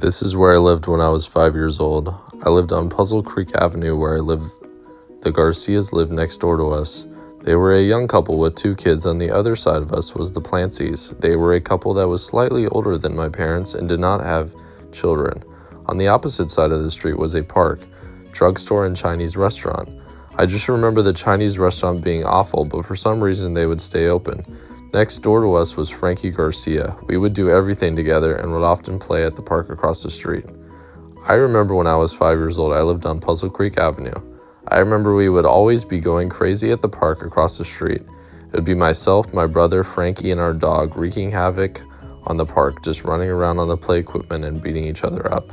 This is where I lived when I was 5 years old. I lived on Puzzle Creek Avenue where I lived. The Garcias lived next door to us. They were a young couple with 2 kids. On the other side of us was the Plancies. They were a couple that was slightly older than my parents and did not have children. On the opposite side of the street was a park, drugstore, and Chinese restaurant. I just remember the Chinese restaurant being awful, but for some reason they would stay open. Next door to us was Frankie Garcia. We would do everything together and would often play at the park across the street. I remember when I was 5 years old, I lived on Puzzle Creek Avenue. I remember we would always be going crazy at the park across the street. It would be myself, my brother, Frankie, and our dog wreaking havoc on the park, just running around on the play equipment and beating each other up.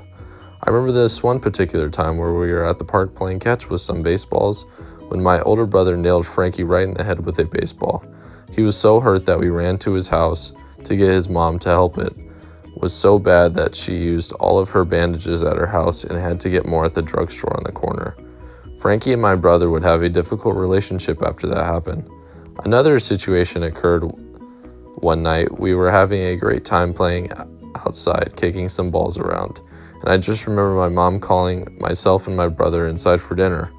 I remember this one particular time where we were at the park playing catch with some baseballs when my older brother nailed Frankie right in the head with a baseball. He was so hurt that we ran to his house to get his mom to help. It was so bad that she used all of her bandages at her house and had to get more at the drugstore on the corner. Frankie and my brother would have a difficult relationship after that happened. Another situation occurred one night. We were having a great time playing outside, kicking some balls around, and I just remember my mom calling myself and my brother inside for dinner.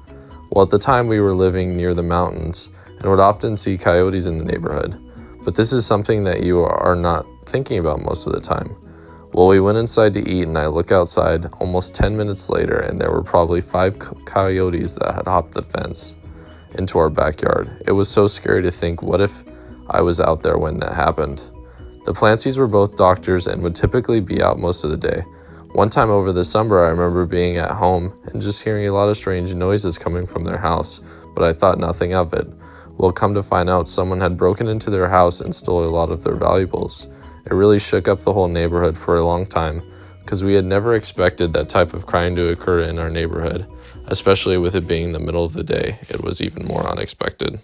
Well, at the time we were living near the mountains and would often see coyotes in the neighborhood, but this is something that you are not thinking about most of the time. Well, we went inside to eat and I look outside almost 10 minutes later and there were probably 5 coyotes that had hopped the fence into our backyard. It was so scary to think, what if I was out there when that happened? The Plancies were both doctors and would typically be out most of the day. One time over the summer, I remember being at home and just hearing a lot of strange noises coming from their house, but I thought nothing of it. Well, come to find out, someone had broken into their house and stole a lot of their valuables. It really shook up the whole neighborhood for a long time because we had never expected that type of crime to occur in our neighborhood, especially with it being the middle of the day. It was even more unexpected.